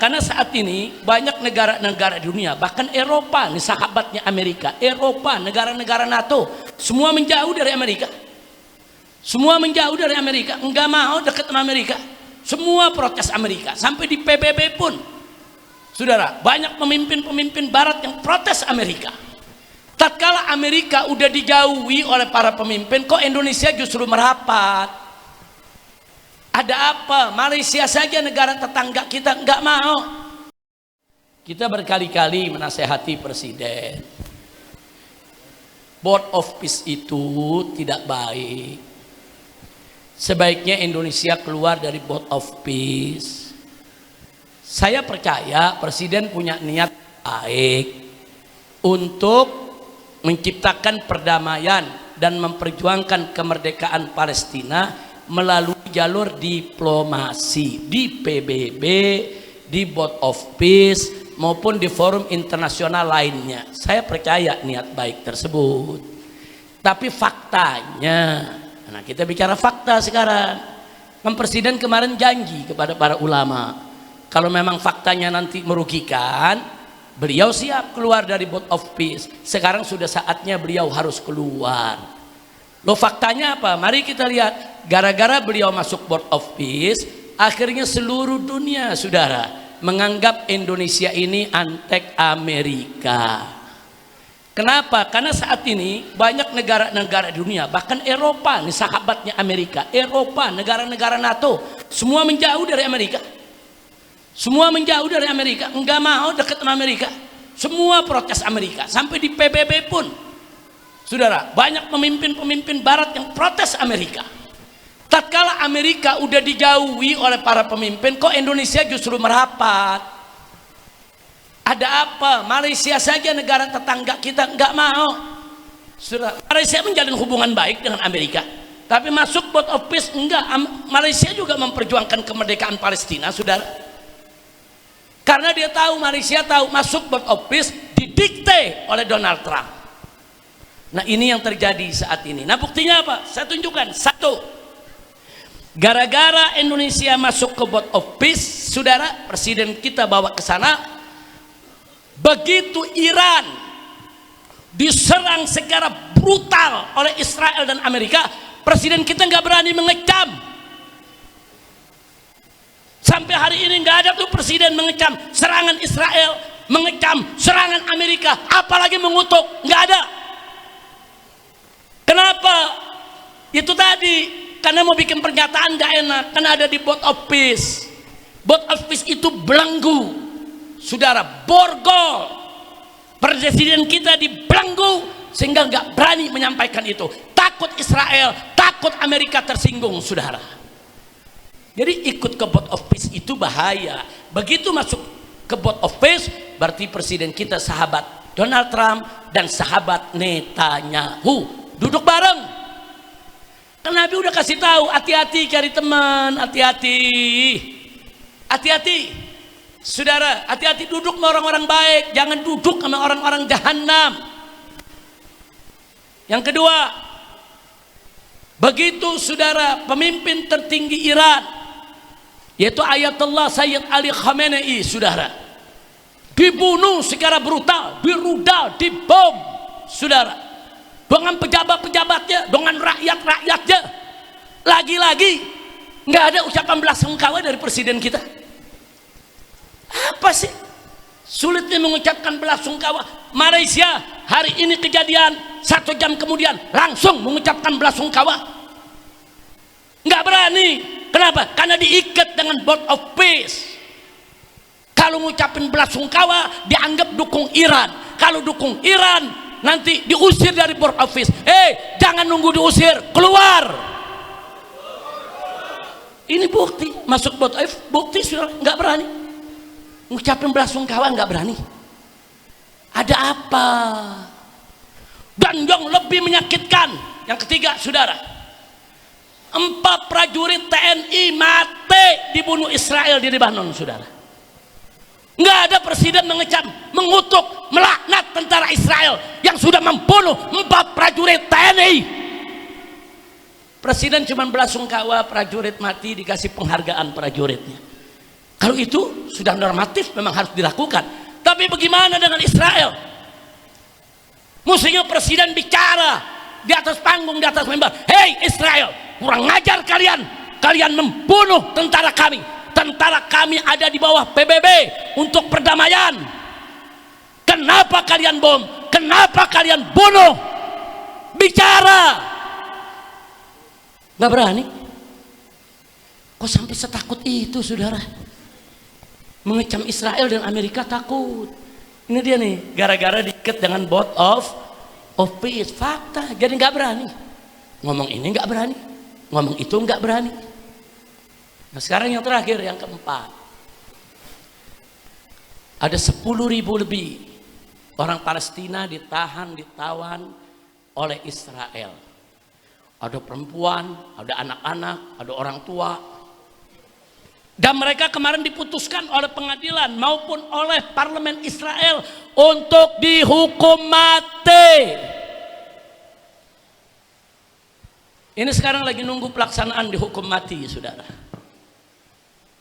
Karena saat ini banyak negara-negara di dunia, bahkan Eropa, nih sahabatnya Amerika, Eropa, negara-negara NATO, semua menjauh dari Amerika. Semua menjauh dari Amerika, enggak mau dekat sama Amerika. Semua protes Amerika, sampai di PBB pun. Saudara, banyak pemimpin-pemimpin barat yang protes Amerika. Tatkala Amerika udah dijauhi oleh para pemimpin, kok Indonesia justru merapat? Ada apa? Malaysia saja negara tetangga kita nggak mau. Kita berkali-kali menasehati presiden. Board of Peace itu tidak baik. Sebaiknya Indonesia keluar dari Board of Peace. Saya percaya presiden punya niat baik untuk menciptakan perdamaian dan memperjuangkan kemerdekaan Palestina melalui jalur diplomasi di PBB, di Board of Peace maupun di forum internasional lainnya. Saya percaya niat baik tersebut. Tapi faktanya, nah kita bicara fakta sekarang. Kan presiden kemarin janji kepada para ulama, kalau memang faktanya nanti merugikan, beliau siap keluar dari Board of Peace. Sekarang sudah saatnya beliau harus keluar. Loh, faktanya apa? Mari kita lihat. Gara-gara beliau masuk Board of Peace, akhirnya seluruh dunia, saudara, menganggap Indonesia ini antek Amerika. Kenapa? Karena saat ini banyak negara-negara di dunia, bahkan Eropa, nih sahabatnya Amerika, Eropa, negara-negara NATO, semua menjauh dari Amerika. Semua menjauh dari Amerika, enggak mau dekat sama Amerika. Semua protes Amerika, sampai di PBB pun. Saudara, banyak pemimpin-pemimpin barat yang protes Amerika. Tatkala Amerika udah dijauhi oleh para pemimpin, kok Indonesia justru merapat? Ada apa? Malaysia saja negara tetangga kita nggak mau. Saudara, Malaysia menjalin hubungan baik dengan Amerika, tapi masuk Board of Peace enggak. Malaysia juga memperjuangkan kemerdekaan Palestina, saudara. Karena dia tahu, Malaysia tahu masuk Board of Peace didikte oleh Donald Trump. Nah, ini yang terjadi saat ini. Nah, buktinya apa? Saya tunjukkan. Satu, gara-gara Indonesia masuk ke Board of Peace, saudara, presiden kita bawa ke sana. Begitu Iran diserang secara brutal oleh Israel dan Amerika, presiden kita nggak berani mengecam. Sampai hari ini nggak ada tuh presiden mengecam serangan Israel, mengecam serangan Amerika, apalagi mengutuk, nggak ada. Kenapa? Itu tadi, karena mau bikin pernyataan gak enak, karena ada di Board of Peace. Board of Peace itu belenggu, saudara, borgol. Presiden kita dibelenggu sehingga gak berani menyampaikan itu. Takut Israel, takut Amerika tersinggung, saudara. Jadi ikut ke Board of Peace itu bahaya. Begitu masuk ke Board of Peace, berarti presiden kita sahabat Donald Trump dan sahabat Netanyahu. Duduk bareng. Kan Nabi udah kasih tahu, hati-hati cari teman, hati-hati. Hati-hati. Saudara, hati-hati duduk sama orang-orang baik, jangan duduk sama orang-orang jahanam. Yang kedua, begitu saudara pemimpin tertinggi Iran, yaitu Ayatollah Sayyid Ali Khamenei, saudara, dibunuh secara brutal, dirudal, dibom, saudara. Dengan pejabat-pejabatnya, dengan rakyat-rakyatnya. Lagi-lagi nggak ada ucapan belasungkawa dari presiden kita. Apa sih sulitnya mengucapkan belasungkawa? Malaysia hari ini kejadian, 1 jam kemudian langsung mengucapkan belasungkawa. Nggak berani. Kenapa? Karena diikat dengan Board of Peace. Kalau ngucapin belasungkawa dianggap dukung Iran. Kalau dukung Iran nanti diusir dari Board of Peace. Jangan nunggu diusir, keluar. Ini bukti masuk Board of Peace, bukti sudah nggak berani ngucapin belasungkawa, nggak berani. Ada apa? Dan yang lebih menyakitkan, yang ketiga, saudara, 4 prajurit TNI mati dibunuh Israel di Lebanon, saudara. Nggak ada presiden mengecam, mengutuk, melaknat tentara Israel yang sudah membunuh 4 prajurit TNI. Presiden cuma belasungkawa prajurit mati, dikasih penghargaan prajuritnya. Kalau itu sudah normatif memang harus dilakukan. Tapi bagaimana dengan Israel? Mestinya presiden bicara di atas panggung, di atas mimbar, hei Israel, kurang ngajar kalian, kalian membunuh tentara kami. Tentara kami ada di bawah PBB untuk perdamaian. Kenapa kalian bom? Kenapa kalian bunuh? Bicara. Nggak berani. Kok sampai setakut itu, saudara? Mengecam Israel dan Amerika takut. Ini dia nih, gara-gara diikat dengan board of peace. Fakta, jadi nggak berani. Ngomong ini nggak berani, ngomong itu nggak berani. Nah sekarang yang terakhir, yang keempat, ada 10.000 lebih orang Palestina ditahan, ditawan oleh Israel. Ada perempuan, ada anak-anak, ada orang tua. Dan mereka kemarin diputuskan oleh pengadilan maupun oleh parlemen Israel untuk dihukum mati. Ini sekarang lagi nunggu pelaksanaan dihukum mati, saudara.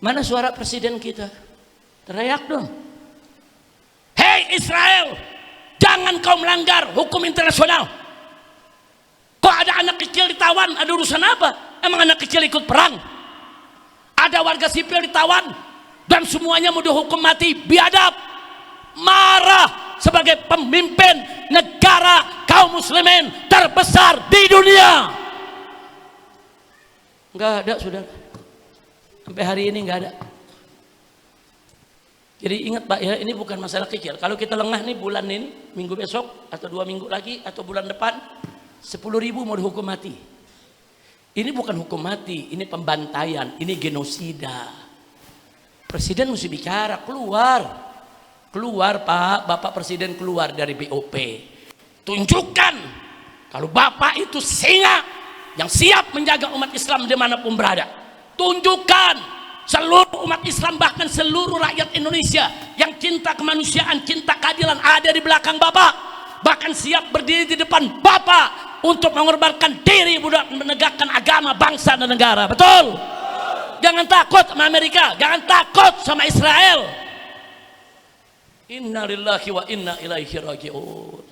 Mana suara presiden kita? Teriak dong. Hei Israel, jangan kau melanggar hukum internasional. Kok ada anak kecil ditawan? Ada urusan apa? Emang anak kecil ikut perang? Ada warga sipil ditawan dan semuanya mau dihukum mati. Biadab, marah sebagai pemimpin negara kaum muslimin terbesar di dunia. Nggak ada, saudara. Sampai hari ini nggak ada. Jadi ingat Pak ya, ini bukan masalah kecil. Kalau kita lengah nih bulan ini, minggu besok atau 2 minggu lagi atau bulan depan, 10.000 mau dihukum mati. Ini bukan hukum mati, ini pembantaian, ini genosida. Presiden mesti bicara, keluar Pak, Bapak Presiden keluar dari BOP. Tunjukkan kalau Bapak itu singa yang siap menjaga umat Islam dimanapun berada. Tunjukkan seluruh umat Islam, bahkan seluruh rakyat Indonesia yang cinta kemanusiaan, cinta keadilan ada di belakang Bapak. Bahkan siap berdiri di depan Bapak untuk mengorbankan diri buat menegakkan agama, bangsa dan negara. Betul? Jangan takut sama Amerika, jangan takut sama Israel. Inna lillahi wa inna ilaihi raji'un.